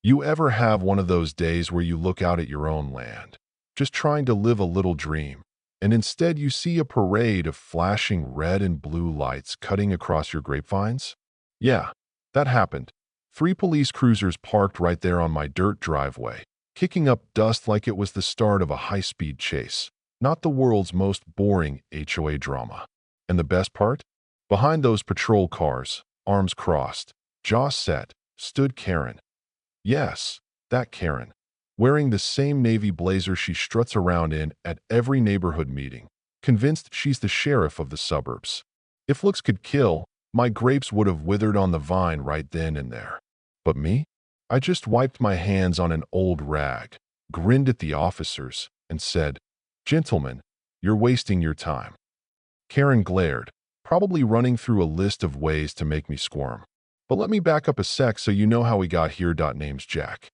You ever have one of those days where you look out at your own land, just trying to live a little dream, and instead you see a parade of flashing red and blue lights cutting across your grapevines? Yeah, that happened. Three police cruisers parked right there on my dirt driveway, kicking up dust like it was the start of a high-speed chase, not the world's most boring HOA drama. And the best part? Behind those patrol cars, arms crossed, jaw set, stood Karen. Yes, that Karen, wearing the same navy blazer she struts around in at every neighborhood meeting, convinced she's the sheriff of the suburbs. If looks could kill, my grapes would have withered on the vine right then and there. But me? I just wiped my hands on an old rag, grinned at the officers, and said, "Gentlemen, you're wasting your time." Karen glared, probably running through a list of ways to make me squirm. But let me back up a sec so you know how we got here. Name's Jack.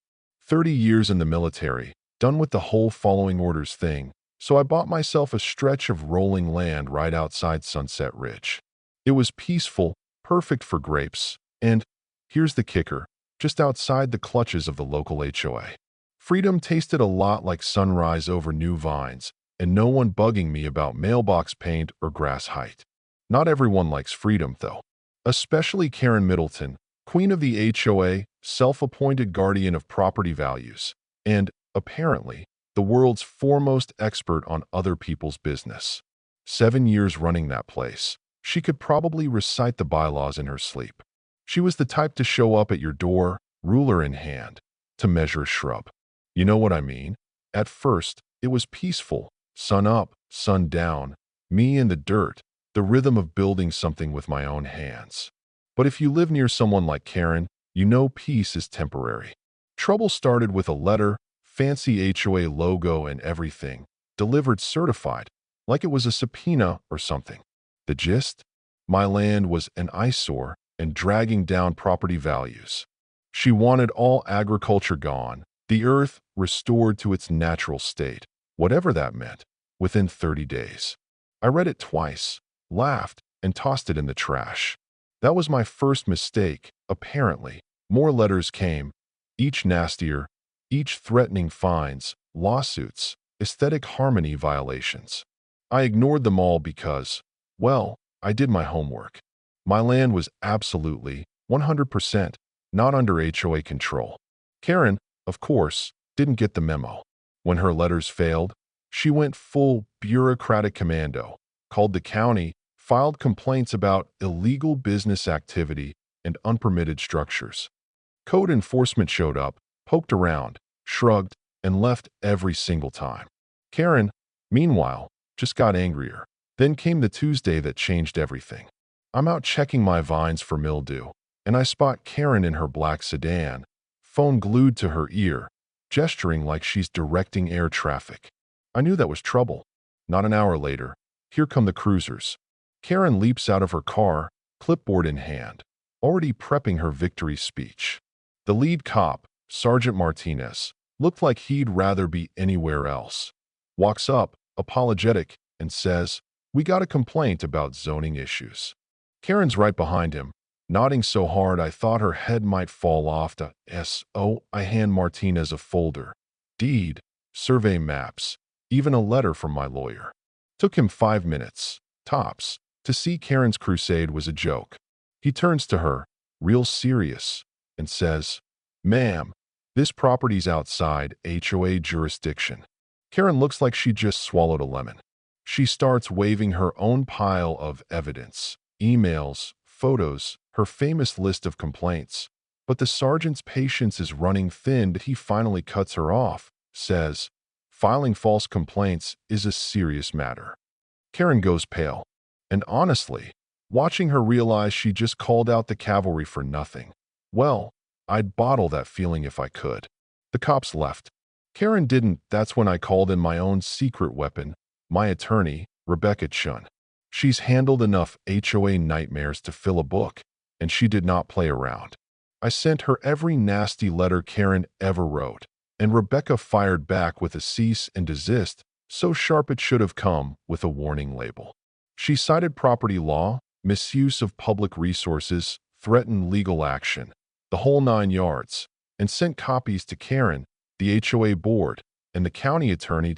30 years in the military, done with the whole following orders thing, so I bought myself a stretch of rolling land right outside Sunset Ridge. It was peaceful, perfect for grapes, and, here's the kicker, just outside the clutches of the local HOA. Freedom tasted a lot like sunrise over new vines, and no one bugging me about mailbox paint or grass height. Not everyone likes freedom, though. Especially Karen Middleton, queen of the HOA, self-appointed guardian of property values, and, apparently, the world's foremost expert on other people's business. 7 years running that place, she could probably recite the bylaws in her sleep. She was the type to show up at your door, ruler in hand, to measure a shrub. You know what I mean? At first, it was peaceful, sun up, sun down, me in the dirt, the rhythm of building something with my own hands. But if you live near someone like Karen, you know peace is temporary. Trouble started with a letter, fancy HOA logo and everything, delivered certified, like it was a subpoena or something. The gist? My land was an eyesore and dragging down property values. She wanted all agriculture gone, the earth restored to its natural state, whatever that meant, within 30 days. I read it twice, laughed, and tossed it in the trash. That was my first mistake, apparently. More letters came, each nastier, each threatening fines, lawsuits, aesthetic harmony violations. I ignored them all because, well, I did my homework. My land was absolutely, 100%, not under HOA control. Karen, of course, didn't get the memo. When her letters failed, she went full bureaucratic commando, called the county, filed complaints about illegal business activity and unpermitted structures. Code enforcement showed up, poked around, shrugged, and left every single time. Karen, meanwhile, just got angrier. Then came the Tuesday that changed everything. I'm out checking my vines for mildew, and I spot Karen in her black sedan, phone glued to her ear, gesturing like she's directing air traffic. I knew that was trouble. Not an hour later, here come the cruisers. Karen leaps out of her car, clipboard in hand, already prepping her victory speech. The lead cop, Sergeant Martinez, looked like he'd rather be anywhere else. Walks up, apologetic, and says, "We got a complaint about zoning issues." Karen's right behind him, nodding so hard I thought her head might fall off to S.O. I hand Martinez a folder. Deed, survey maps, even a letter from my lawyer. Took him 5 minutes, tops, to see Karen's crusade was a joke. He turns to her, real serious, and says, "Ma'am, this property's outside HOA jurisdiction." Karen looks like she just swallowed a lemon. She starts waving her own pile of evidence, emails, photos, her famous list of complaints. But the sergeant's patience is running thin. He finally cuts her off, says, "Filing false complaints is a serious matter." Karen goes pale. And honestly, watching her realize she just called out the cavalry for nothing, well, I'd bottle that feeling if I could. The cops left. Karen didn't. That's when I called in my own secret weapon, my attorney, Rebecca Chun. She's handled enough HOA nightmares to fill a book, and she did not play around. I sent her every nasty letter Karen ever wrote, and Rebecca fired back with a cease and desist, so sharp it should have come with a warning label. She cited property law, misuse of public resources, threatened legal action, the whole 9 yards. and sent copies to Karen, the HOA board, and the county attorney.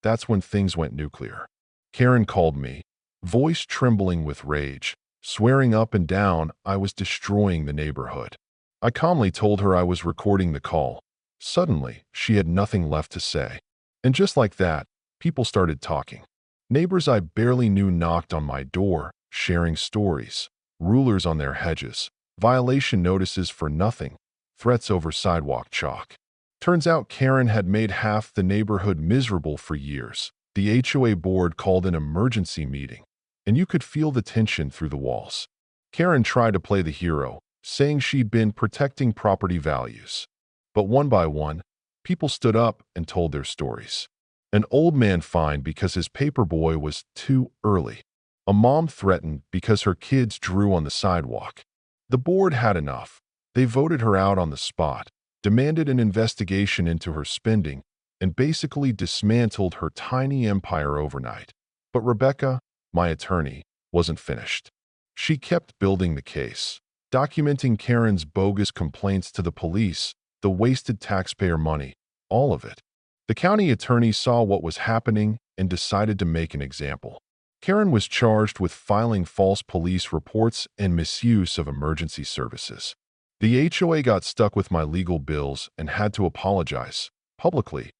That's when things went nuclear. Karen called me, voice trembling with rage, swearing up and down I was destroying the neighborhood. I calmly told her I was recording the call. Suddenly, she had nothing left to say. And just like that, people started talking. Neighbors I barely knew knocked on my door, sharing stories, rulers on their hedges, violation notices for nothing, threats over sidewalk chalk. Turns out Karen had made half the neighborhood miserable for years. The HOA board called an emergency meeting, and you could feel the tension through the walls. Karen tried to play the hero, saying she'd been protecting property values. But one by one, people stood up and told their stories. An old man fined because his paperboy was too early. A mom threatened because her kids drew on the sidewalk. The board had enough. They voted her out on the spot, demanded an investigation into her spending, and basically dismantled her tiny empire overnight. But Rebecca, my attorney, wasn't finished. She kept building the case, documenting Karen's bogus complaints to the police, the wasted taxpayer money, all of it. The county attorney saw what was happening and decided to make an example. Karen was charged with filing false police reports and misuse of emergency services. The HOA got stuck with my legal bills and had to apologize, publicly,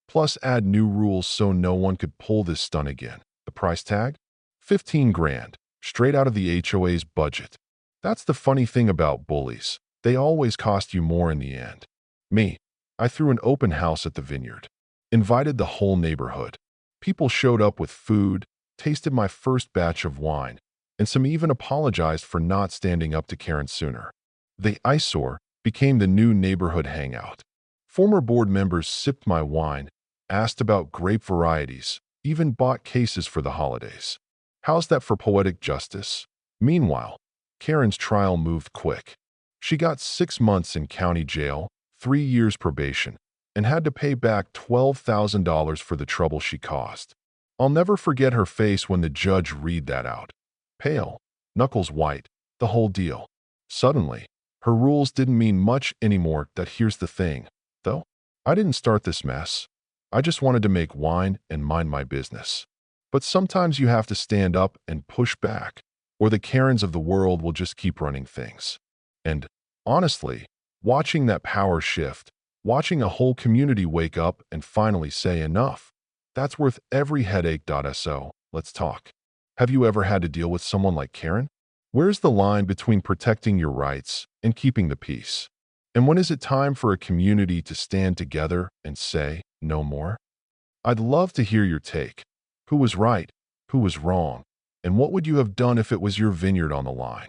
plus add new rules so no one could pull this stunt again. The price tag? 15 grand, straight out of the HOA's budget. That's the funny thing about bullies. They always cost you more in the end. Me, I threw an open house at the vineyard. Invited the whole neighborhood. People showed up with food, tasted my first batch of wine, and some even apologized for not standing up to Karen sooner. The eyesore became the new neighborhood hangout. Former board members sipped my wine, asked about grape varieties, even bought cases for the holidays. How's that for poetic justice? Meanwhile, Karen's trial moved quick. She got 6 months in county jail, 3 years probation, and had to pay back $12,000 for the trouble she caused. I'll never forget her face when the judge read that out. Pale, knuckles white, the whole deal. Suddenly, her rules didn't mean much anymore. Here's the thing, though. I didn't start this mess. I just wanted to make wine and mind my business. But sometimes you have to stand up and push back, or the Karens of the world will just keep running things. And, honestly, watching that power shift, watching a whole community wake up and finally say enough, that's worth every headache. So, let's talk. Have you ever had to deal with someone like Karen? Where's the line between protecting your rights and keeping the peace? And when is it time for a community to stand together and say, no more? I'd love to hear your take. Who was right? Who was wrong? And what would you have done if it was your vineyard on the line?